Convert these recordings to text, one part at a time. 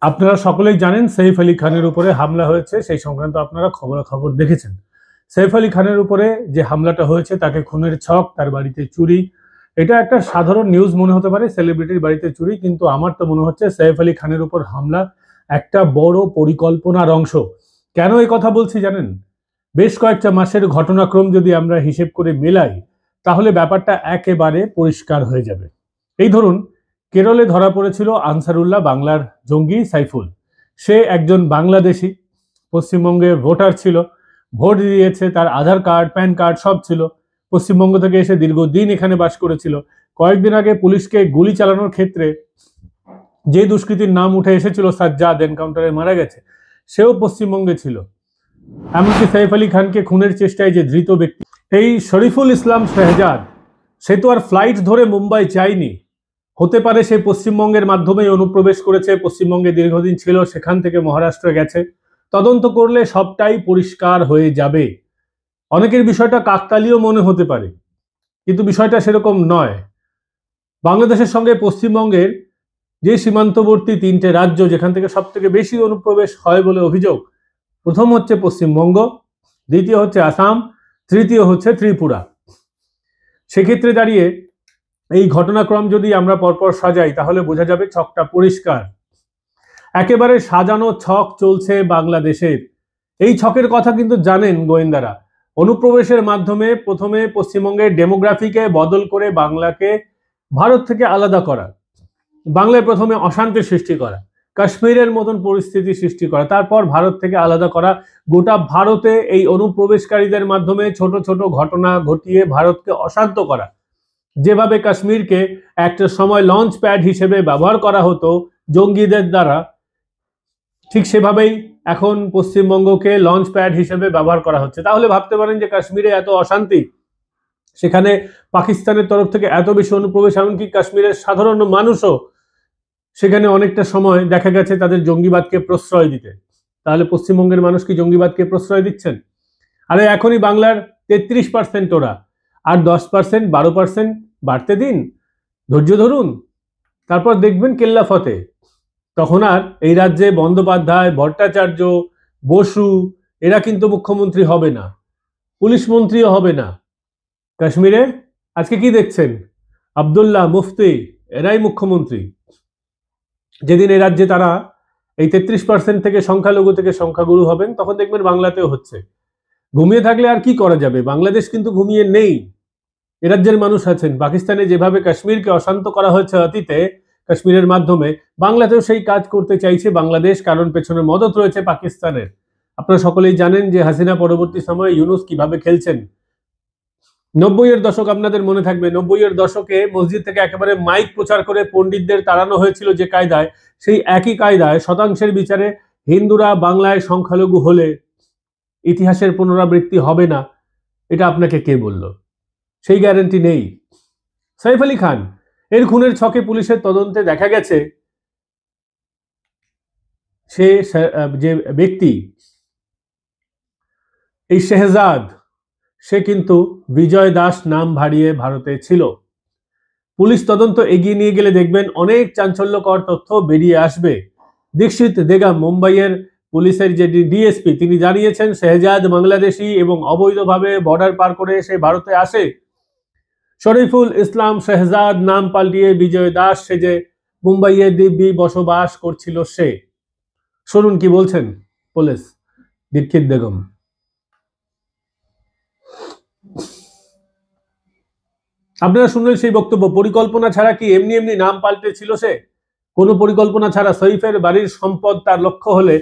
আপনারা সকলেই জানেন সৈফ আলী খানের উপরে হামলা হয়েছে, সেই সংক্রান্ত আপনারা খবরাখবর দেখেছেন। সৈফ আলী খানের উপরে যে হামলাটা হয়েছে তাকে খুনের ছক, তার বাড়িতে চুরি, এটা একটা সাধারণ নিউজ মনে হতে পারে, সেলিব্রিটির বাড়িতে চুরি, কিন্তু আমার তো মনে হচ্ছে সৈফ আলী খানের উপর হামলা একটা বড় পরিকল্পনার অংশ। কেন এই কথা বলছি জানেন? বেশ কয়েকটা মাসের ঘটনাক্রম যদি আমরা হিসেব করে মেলাই তাহলে ব্যাপারটা একেবারে পরিষ্কার হয়ে যাবে। এই ধরুন, কেরলে ধরা পড়েছিল আনসারুল্লাহ বাংলার জঙ্গি সাইফুল। সে একজন বাংলাদেশি, পশ্চিমবঙ্গে ভোটার ছিল, ভোট দিয়েছে, তার আধার কার্ড প্যান কার্ড সব ছিল, পশ্চিমবঙ্গ থেকে এসে দীর্ঘদিন এখানে বাস করেছিল। কয়েকদিন আগে পুলিশকে গুলি চালানোর ক্ষেত্রে যে দুষ্কৃতীর নাম উঠে এসেছিল সাজ্জাদ, এনকাউন্টারে মারা গেছে, সেও পশ্চিমবঙ্গে ছিল। এমনকি সাইফ আলী খানকে খুনের চেষ্টায় যে ধৃত ব্যক্তি এই শরীফুল ইসলাম শেহজাদ, সে তো আর ফ্লাইট ধরে মুম্বাই যায়নি। হতে পারে সে পশ্চিমবঙ্গের মাধ্যমেই অনুপ্রবেশ করেছে, পশ্চিমবঙ্গে দীর্ঘদিন ছিল, সেখান থেকে মহারাষ্ট্রে গেছে। তদন্ত করলে সবটাই পরিষ্কার হয়ে যাবে। অনেকের বিষয়টা কাকতালীয় মনে হতে পারে, কিন্তু বিষয়টা সেরকম নয়। বাংলাদেশের সঙ্গে পশ্চিমবঙ্গের যে সীমান্তবর্তী তিনটে রাজ্য, যেখান থেকে সব থেকে বেশি অনুপ্রবেশ হয় বলে অভিযোগ, প্রথম হচ্ছে পশ্চিমবঙ্গ, দ্বিতীয় হচ্ছে আসাম, তৃতীয় হচ্ছে ত্রিপুরা। সেক্ষেত্রে দাঁড়িয়ে এই ঘটনাক্রম যদি আমরা পরপর সাজাই তাহলে বোঝা যাবে ছকটা পরিষ্কার। একেবারে সাজানো ছক চলছে বাংলাদেশের। এই ছকের কথা কিন্তু জানেন গোয়েন্দারা। অনুপ্রবেশের মাধ্যমে প্রথমে পশ্চিমবঙ্গের ডেমোগ্রাফিকে বদল করে বাংলাকে ভারত থেকে আলাদা করা, বাংলায় প্রথমে অশান্তি সৃষ্টি করা, কাশ্মীরের মতন পরিস্থিতি সৃষ্টি করা, তারপর ভারত থেকে আলাদা করা, গোটা ভারতে এই অনুপ্রবেশকারীদের মাধ্যমে ছোট ছোট ঘটনা ঘটিয়ে ভারতকে অশান্ত করা। যেভাবে কাশ্মীরকে একটা সময় লঞ্চ প্যাড হিসেবে ব্যবহার করা হতো জঙ্গিদের দ্বারা, ঠিক সেভাবেই এখন পশ্চিমবঙ্গকে লঞ্চ প্যাড হিসেবে ব্যবহার করা হচ্ছে। তাহলে ভাবতে পারেন যে কাশ্মীরে এত অশান্তি, সেখানে পাকিস্তানের তরফ থেকে এত বেশি অনুপ্রবেশ, এমনকি কাশ্মীরের সাধারণ মানুষও সেখানে অনেকটা সময় দেখা গেছে তাদের জঙ্গিবাদকে প্রশ্রয় দিতে। তাহলে পশ্চিমবঙ্গের মানুষ কি জঙ্গিবাদকে প্রশ্রয় দিচ্ছেন? আরে এখনই বাংলার 33% ওরা, আর 10%, 12% বাড়তে দিন, ধৈর্য ধরুন, তারপর দেখবেন কেল্লা ফতে। তখন আর এই রাজ্যে বন্দ্যোপাধ্যায়, ভট্টাচার্য, বসু এরা কিন্তু মুখ্যমন্ত্রী হবে না, পুলিশ মন্ত্রীও হবে না। কাশ্মীরে আজকে কি দেখছেন? আব্দুল্লাহ, মুফতি এরাই মুখ্যমন্ত্রী। যেদিন এই রাজ্যে তারা এই 33% থেকে সংখ্যালঘু থেকে সংখ্যাগুরু হবেন, তখন দেখবেন বাংলাতেও হচ্ছে। ঘুমিয়ে থাকলে আর কি করা যাবে? বাংলাদেশ কিন্তু ঘুমিয়ে নেই। এ রাজ্যের মানুষ আছেন। পাকিস্তানে যেভাবে কাশ্মীরকে অশান্ত করা হয়েছে অতীতে কাশ্মীরের মাধ্যমে, বাংলাতেও সেই কাজ করতে চাইছে বাংলাদেশ, কারণ পেছনে মদত রয়েছে পাকিস্তানের। আপনারা সকলেই জানেন যে হাসিনা পরবর্তী সময়ে ইউনূস কিভাবে খেলছেন। 90-এর দশক আপনাদের মনে থাকবে, 90-এর দশকে মসজিদ থেকে একেবারে মাইক প্রচার করে পণ্ডিতদের তাড়ানো হয়েছিল যে কায়দায়, সেই একই কায়দায় শতাংশের বিচারে হিন্দুরা বাংলায় সংখ্যালঘু হলে ইতিহাসের পুনরাবৃত্তি হবে না, এটা আপনাকে কে বলল? সেই গ্যারান্টি নেই। সাইফ আলী খান এর খুনের ছকে পুলিশের তদন্তে দেখা গেছে সে যে ব্যক্তি এই শেহজাদ, সে কিন্তু বিজয় দাস নাম ভাড়িয়ে ভারতে ছিল। পুলিশ তদন্ত এগিয়ে নিয়ে গেলে দেখবেন অনেক চাঞ্চল্যকর তথ্য বেরিয়ে আসবে। দীক্ষিত দেগাম, মুম্বাইয়ের পুলিশের যে ডিএসপি, তিনি জানিয়েছেন শেহজাদ বাংলাদেশি এবং অবৈধভাবে বর্ডার পার করে সে ভারতে আসে। শরীফুল ইসলাম শেহজাদ নাম পাল্টিয়ে বিজয় দাস সেজে মুম্বাইয়ে দিব্যি বসবাস করছিল সে। শুনুন কি বলছেন পুলিশ। দীক্ষিত বেগম, আপনারা শুনলেন সেই বক্তব্য। পরিকল্পনা ছাড়া কি এমনি এমনি নাম পাল্টেছিল সে? কোনো পরিকল্পনা ছাড়া সৈফের বাড়ির সম্পদ তার লক্ষ্য হলে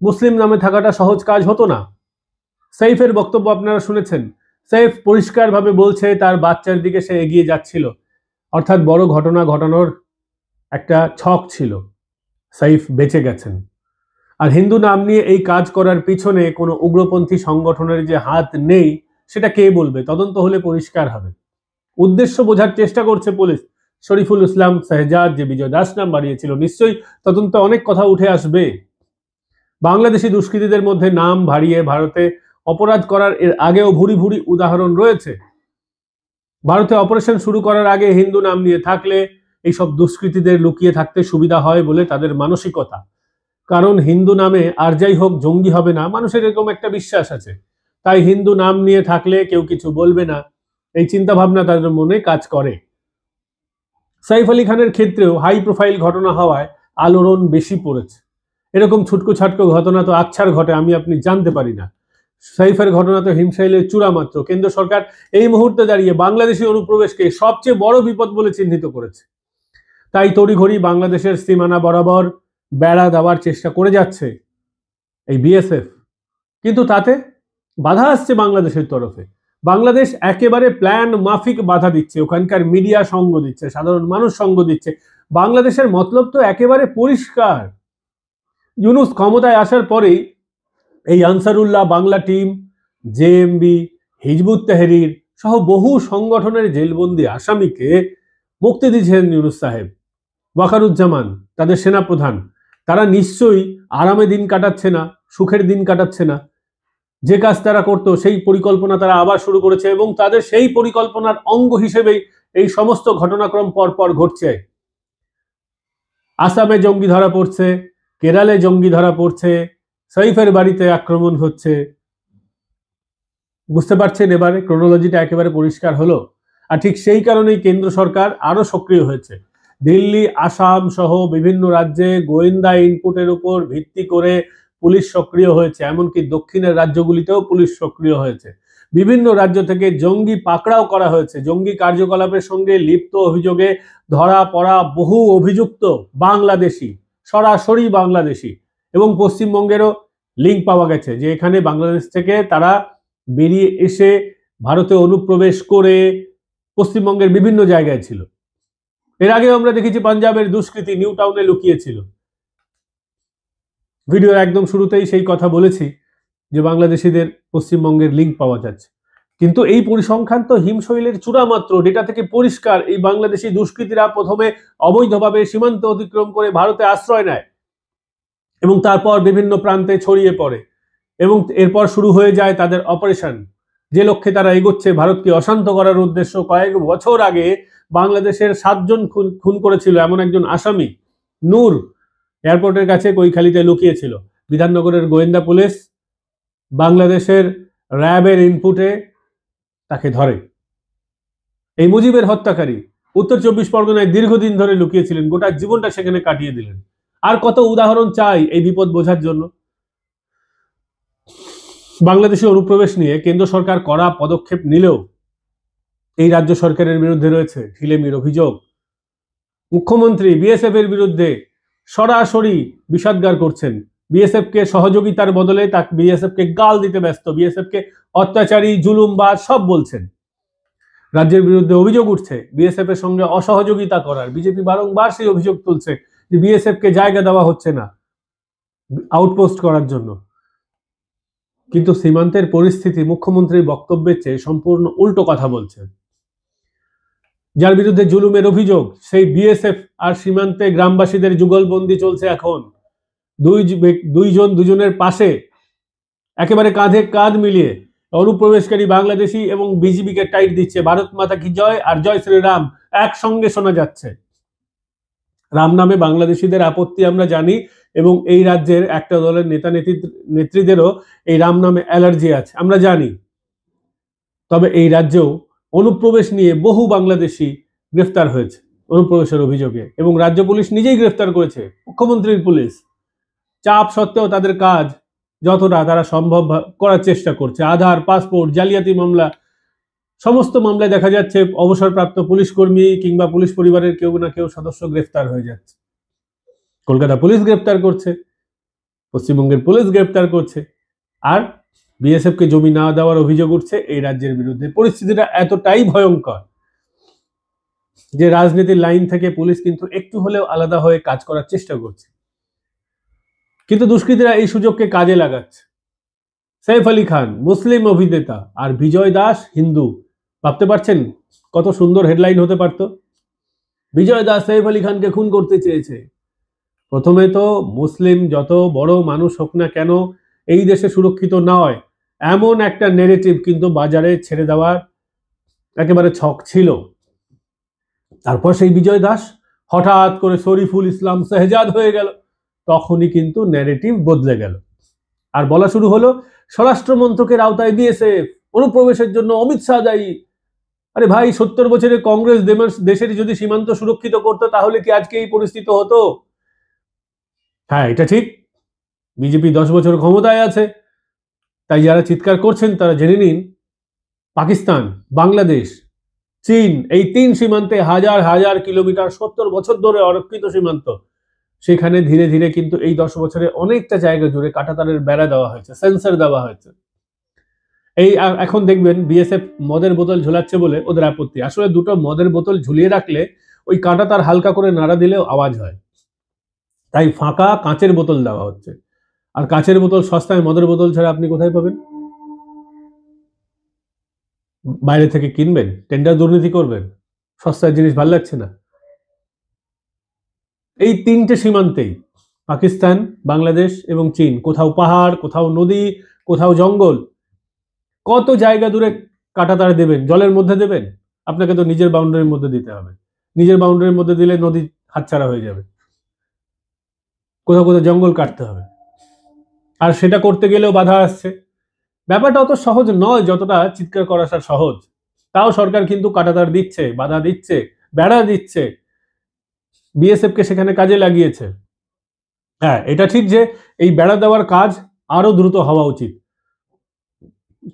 মুসলিম নামে থাকাটা সহজ কাজ হতো না। সৈফের বক্তব্য আপনারা শুনেছেন। সৈফ পরিষ্কারভাবে বলছে তার বাচ্চার দিকে সে এগিয়ে যাচ্ছিল, অর্থাৎ বড় ঘটনা ঘটানোর একটা ছক ছিল। সৈফ বেঁচে গেছেন। আর হিন্দু নাম নিয়ে এই কাজ করার পিছনে কোনো উগ্রপন্থী সংগঠনের যে হাত নেই সেটা কে বলবে? তদন্ত হলে পরিষ্কার হবে। উদ্দেশ্য বোঝার চেষ্টা করছে পুলিশ। শরীফুল ইসলাম শেহজাদ যে বিজয় দাস নাম বাড়িয়েছিল, নিশ্চয়ই তদন্তে অনেক কথা উঠে আসবে। বাংলাদেশি দুষ্কৃতীদের মধ্যে নাম ভাড়িয়ে ভারতে অপরাধ করার এর আগেও ভুরি ভুরি উদাহরণ রয়েছে। ভারতে অপারেশন শুরু করার আগে হিন্দু নাম নিয়ে থাকলে এইসব দুষ্কৃতীদের লুকিয়ে থাকতে সুবিধা হয় বলে তাদের মানসিকতা। কারণ হিন্দু নামে আর যাই হোক জঙ্গি হবে না, মানুষের এরকম একটা বিশ্বাস আছে, তাই হিন্দু নাম নিয়ে থাকলে কেউ কিছু বলবে না, এই চিন্তা ভাবনা তাদের মনে কাজ করে। সাইফ আলী খানের ক্ষেত্রেও হাই প্রোফাইল ঘটনা হওয়ায় আলোড়ন বেশি পড়েছে। এরকম ছুটকো ছাটকো ঘটনা তো আচ্ছার ঘটে, আমি আপনি জানতে পারি না। সাইফের ঘটনা তো হিমশাইলের চূড়া মাত্র। কেন্দ্র সরকার এই মুহূর্তে দাঁড়িয়ে বাংলাদেশি অনুপ্রবেশকে সবচেয়ে বড় বিপদ বলে চিহ্নিত করেছে, তাই তড়িঘড়ি বাংলাদেশের সীমানা বরাবর বেড়া দেওয়ার চেষ্টা করে যাচ্ছে এই বিএসএফ। কিন্তু তাতে বাধা আসছে বাংলাদেশের তরফে। বাংলাদেশ একেবারে প্ল্যান মাফিক বাধা দিচ্ছে, ওখানকার মিডিয়া সঙ্গ দিচ্ছে, সাধারণ মানুষ সঙ্গ দিচ্ছে। বাংলাদেশের মতলব তো একেবারে পরিষ্কার। ইউনূস ক্ষমতায় আসার পরেই এই Ansarullah Bangla team, JMB, Hizbut Tahrir সহ বহু সংগঠনের জেলবন্দি আসামিকে মুক্তি দিয়েছেন ইউনূস সাহেব। ওয়াকারুজ্জামান তাদের সেনাপ্রধান, তারা নিশ্চয়ই আরামে দিন কাটাচ্ছে না, সুখের দিন কাটাচ্ছে না। যে কাজ তারা করতো সেই পরিকল্পনা তারা আবার শুরু করেছে, এবং তাদের সেই পরিকল্পনার অঙ্গ হিসেবেই এই সমস্ত ঘটনাক্রম পরপর ঘটছে। আসামে জঙ্গি ধরা পড়ছে, কেরালে জঙ্গি ধরা পড়ছে, সাইফের বাড়িতে আক্রমণ হচ্ছে। বুঝতে পারছেন এবারে ক্রোনোলজিটা একেবারে পরিষ্কার হলো। আর ঠিক সেই কারণেই কেন্দ্র সরকার আরো সক্রিয় হয়েছে। দিল্লি, আসাম সহ বিভিন্ন রাজ্যে গোয়েন্দা ইনপুটের উপর ভিত্তি করে পুলিশ সক্রিয় হয়েছে, এমনকি দক্ষিণের রাজ্যগুলিতেও পুলিশ সক্রিয় হয়েছে। বিভিন্ন রাজ্য থেকে জঙ্গি পাকড়াও করা হয়েছে। জঙ্গি কার্যকলাপের সঙ্গে লিপ্ত অভিযোগে ধরা পড়া বহু অভিযুক্ত বাংলাদেশি, সরাসরি বাংলাদেশি, এবং পশ্চিমবঙ্গেরও লিঙ্ক পাওয়া গেছে যে এখানে বাংলাদেশ থেকে তারা বেরিয়ে এসে ভারতে অনুপ্রবেশ করে পশ্চিমবঙ্গের বিভিন্ন জায়গায় ছিল। এর আগে আমরা দেখেছি পাঞ্জাবের দুষ্কৃতী নিউ টাউনে লুকিয়েছিল। ভিডিওর একদম শুরুতেই সেই কথা বলেছি যে বাংলাদেশিদের পশ্চিমবঙ্গের লিঙ্ক পাওয়া যাচ্ছে। কিন্তু এই পরিসংখ্যান তো হিমশৈলের চূড়া মাত্র। ডেটা থেকে পরিষ্কার এই বাংলাদেশি দুষ্কৃতীরা প্রথমে অবৈধভাবে সীমান্ত অতিক্রম করে ভারতে আশ্রয় নেয় এবং তারপর বিভিন্ন প্রান্তে ছড়িয়ে পড়ে, এবং এরপর শুরু হয়ে যায় তাদের অপারেশন। যে লক্ষ্যে তারা এগোচ্ছে, ভারতকে অশান্ত করার উদ্দেশ্য। কয়েক বছর আগে বাংলাদেশের 7 জন খুন করেছিল এমন একজন আসামি নূর, এয়ারপোর্টের কাছে কৈখালিতে লুকিয়েছিল। বিধাননগরের গোয়েন্দা পুলিশ বাংলাদেশের র্যাবের ইনপুটে তাকে ধরে। এই মুজিবের হত্যাকারী উত্তর 24 পরগনায় দীর্ঘদিন ধরে লুকিয়েছিলেন, গোটা জীবনটা সেখানে কাটিয়ে দিলেন। আর কত উদাহরণ চাই এই বিপদ বোঝার জন্য। বাংলাদেশি অনুপ্রবেশ নিয়ে কেন্দ্র সরকার কড়া পদক্ষেপ নিলেও এই রাজ্য সরকারের বিরুদ্ধে রয়েছে ঢিলেমির অভিযোগ। মুখ্যমন্ত্রী বিএসএফ এর বিরুদ্ধে সরাসরি বিষাদগার করছেন, বিএসএফ কে সহযোগিতার বদলে তাকে বিএসএফ কে গাল দিতে ব্যস্ত, বিএসএফ কে অত্যাচারী, জুলুমবাজ সব বলছেন। রাজ্যের বিরুদ্ধে অভিযোগ উঠছে বিএসএফ এর সঙ্গে অসহযোগিতা করার। বিজেপি বারংবার সেই অভিযোগ তুলছে যে বিএসএফ কে জায়গা দেওয়া হচ্ছে না আউটপোস্ট করার জন্য। কিন্তু সীমান্তের পরিস্থিতি মুখ্যমন্ত্রীর বক্তব্যের চেয়ে সম্পূর্ণ উল্টো কথা বলছেন। যার বিরুদ্ধে জুলুমের অভিযোগ, সেই বিএসএফ আর সীমান্তে গ্রামবাসীদের যুগলবন্দি চলছে এখন। দুজনের পাশে একেবারে কাঁধে কাঁধ মিলিয়ে অনুপ্রবেশকারী বাংলাদেশি এবং বিজিবিকে টাইট দিচ্ছে। ভারত মাতা কি জয় আর জয় শ্রীরাম একসঙ্গে শোনা যাচ্ছে। রাম নামে বাংলাদেশিদের আপত্তি আমরা জানি, এবং এই রাজ্যের একটা দলের নেত্রীদেরও এই রাম নামে অ্যালার্জি আছে আমরা জানি। তবে এই রাজ্যেও অনুপ্রবেশ নিয়ে বহু বাংলাদেশি গ্রেফতার হয়েছে অনুপ্রবেশের অভিযোগে, এবং রাজ্য পুলিশ নিজেই গ্রেফতার করেছে। মুখ্যমন্ত্রীর পুলিশ চাপ সত্ত্বেও তাদের কাজ যতটা তারা সম্ভব করার চেষ্টা করছে। আধার, পাসপোর্ট, জালিয়াতি মামলা, সমস্ত মামলায় দেখা যাচ্ছে অবসরপ্রাপ্ত পুলিশ কর্মী কিংবা পুলিশ পরিবারের কেউ না কেউ সদস্য গ্রেফতার হয়ে যাচ্ছে। কলকাতা পুলিশ গ্রেফতার করছে, পশ্চিমবঙ্গের পুলিশ গ্রেফতার করছে, আর বিএসএফ কে জমি না দেওয়ার অভিযোগ উঠছে এই রাজ্যের বিরুদ্ধে। পরিস্থিতিটা এতটাই ভয়ঙ্কর যে রাজনীতির লাইন থেকে পুলিশ কিন্তু একটু হলেও আলাদা হয়ে কাজ করার চেষ্টা করছে। কিন্তু দুষ্কৃতীরা এই সুযোগকে কাজে লাগাচ্ছে। সাইফ আলী খান মুসলিম অভিনেতা আর বিজয় দাস হিন্দু। ভাবতে পারছেন কত সুন্দর হেডলাইন হতে পারত? বিজয় দাস সাইফ আলী খানকে খুন করতে চেয়েছে। প্রথমে তো মুসলিম যত বড় মানুষ হোক না কেন এই দেশে সুরক্ষিত নয়, এমন একটা নেগেটিভ কিন্তু বাজারে ছেড়ে দেওয়ার একেবারে ছক ছিল। তারপর সেই বিজয় দাস হঠাৎ করে শরীফুল ইসলাম শেহজাদ হয়ে গেল। তখনই কিন্তু ন্যারেটিভ বদলে গেল। আর বলা শুরু হলো স্বরাষ্ট্র মন্ত্রকের আওতায় বিএসএফ, অনুপ্রবেশের জন্য অমিত শাহ দায়ী। আরে ভাই, 70 বছরের কংগ্রেস দেশের যদি সীমান্ত সুরক্ষিত করতো তাহলে কি আজকে এই পরিস্থিতি হতো? হ্যাঁ, এটা ঠিক, বিজেপি 10 বছর ক্ষমতায় আছে, তাই যারা চিৎকার করছেন তারা জেনে নিন, পাকিস্তান, বাংলাদেশ, চীন, এই 3 সীমান্তে হাজার হাজার কিলোমিটার 70 বছর ধরে অরক্ষিত সীমান্ত, সেখানে ধীরে ধীরে কিন্তু এই 10 বছরে অনেকটা জায়গা জুড়ে কাঁটাতারের বেড়া দেওয়া হয়েছে, সেন্সর দেওয়া হয়েছে। এই এখন দেখবেন বিএসএফ মদের বোতল ঝোলাচ্ছে বলে ওদের আপত্তি, আসলে দুটো মদের বোতল ঝুলিয়ে রাখলে ওই কাঁটাতার হালকা করে নাড়া দিলেও আওয়াজ হয়, তাই ফাঁকা কাঁচের বোতল দেওয়া হচ্ছে। আর কাঁচের বোতল সস্তায়, মদের বোতল ছাড়া আপনি কোথায় পাবেন? বাইরে থেকে কিনবেন, টেন্ডার দুর্নীতি করবেন, সস্তার জিনিস ভাল লাগছে না। এই 3টে সীমান্তেই, পাকিস্তান, বাংলাদেশ এবং চীন, কোথাও পাহাড়, কোথাও নদী, কোথাও জঙ্গল, কত জায়গা দূরে কাঁটাতার দেবেন? জলের মধ্যে দেবেন? আপনাকে তো নিজের বাউন্ডারির মধ্যে দিতে হবে। নিজের বাউন্ডারির মধ্যে দিলে নদী হাতছাড়া হয়ে যাবে, কোথাও কোথাও জঙ্গল কাটতে হবে, আর সেটা করতে গেলেও বাধা আসছে। ব্যাপারটা অত সহজ নয় যতটা চিৎকার করাটা সহজ। তাও সরকার কিন্তু কাঁটাতার দিচ্ছে, বাধা দিচ্ছে, বেড়া দিচ্ছে, বিএসএফ কে সেখানে কাজে লাগিয়েছে। হ্যাঁ, এটা ঠিক যে এই বেড়া দেওয়ার কাজ আরো দ্রুত হওয়া উচিত,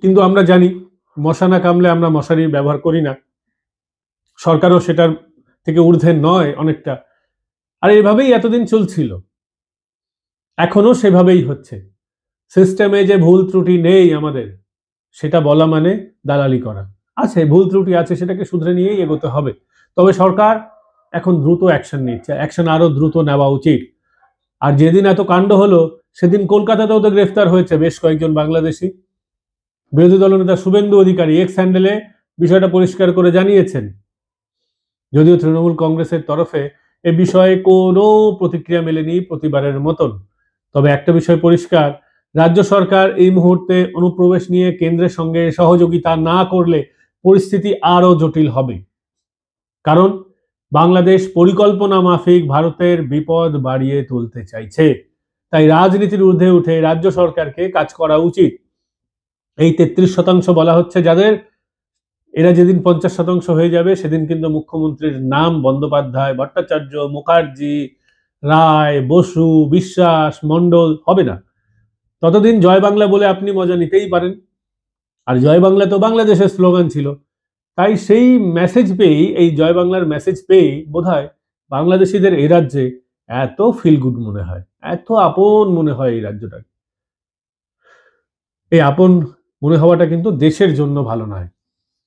কিন্তু আমরা জানি মশা না কামড়ে আমরা মশারি ব্যবহার করি না, সরকারও সেটার থেকে ঊর্ধ্বে নয় অনেকটা। আর এইভাবেই এতদিন চলছিল, এখনো সেভাবেই হচ্ছে। সিস্টেমে যে ভুল ত্রুটি নেই আমাদের, সেটা বলা মানে দালালি করা। আছে, ভুল ত্রুটি আছে, সেটাকে শুধরে নিয়েই এগোতে হবে। তবে সরকার এখন দ্রুত অ্যাকশন নিচ্ছে, অ্যাকশন আরো দ্রুত নেওয়া উচিত। আর যেদিন এত কাণ্ড হলো সেদিন কলকাতাতেও তো গ্রেফতার হয়েছে বেশ কয়েকজন বাংলাদেশি। বিরোধী দলনেতা শুভেন্দু অধিকারী এক্স হ্যান্ডেলে বিষয়টা পরিষ্কার করে জানিয়েছেন, যদিও তৃণমূল কংগ্রেসের তরফে এ বিষয়ে কোনো প্রতিক্রিয়া মেলেনি প্রতিবারের মতন। তবে একটা বিষয় পরিষ্কার, রাজ্য সরকার এই মুহূর্তে অনুপ্রবেশ নিয়ে কেন্দ্রের সঙ্গে সহযোগিতা না করলে পরিস্থিতি আরো জটিল হবে। কারণ বাংলাদেশ পরিকল্পনা মাফিক ভারতের বিপদ বাড়িয়ে তুলতে চাইছে, তাই রাজনীতির ঊর্ধ্বে উঠে রাজ্য সরকারকে কাজ করা উচিত। এই 33% বলা হচ্ছে যাদের, এরা যেদিন 50% হয়ে যাবে সেদিন কিন্তু মুখ্যমন্ত্রীর নাম বন্দ্যোপাধ্যায়, ভট্টাচার্য, মুখার্জি, রায়, বসু, বিশ্বাস, মন্ডল হবে না। ততদিন জয় বাংলা বলে আপনি মজা নিতেই পারেন। আর জয় বাংলা তো বাংলাদেশের স্লোগান ছিল, তাই সেই মেসেজ পেয়েই, এই জয় বাংলার মেসেজ পেয়েই বোধহয় বাংলাদেশিদের এই রাজ্যে এত ফিল গুড মনে হয়, এত আপন মনে হয় এই রাজ্যটা। এই আপন মনে হওয়াটা কিন্তু দেশের জন্য ভালো নয়।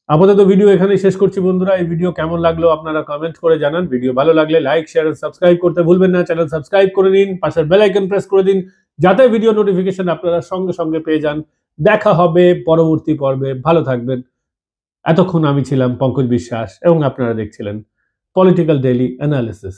আপাতত ভিডিও এখানেই শেষ করছি বন্ধুরা। এই ভিডিও কেমন লাগলো আপনারা কমেন্ট করে জানান। ভিডিও ভালো লাগলে লাইক, শেয়ার আর সাবস্ক্রাইব করতে ভুলবেন না। চ্যানেল সাবস্ক্রাইব করে নিন, পাশের বেল আইকন প্রেস করে দিন, যাতে ভিডিও নোটিফিকেশন আপনারা সঙ্গে সঙ্গে পেয়ে যান। দেখা হবে পরবর্তী পর্বে, ভালো থাকবেন। এতক্ষণ আমি ছিলাম পঙ্কজ বিশ্বাস এবং আপনারা দেখছিলেন পলিটিক্যাল ডেইলি অ্যানালিসিস।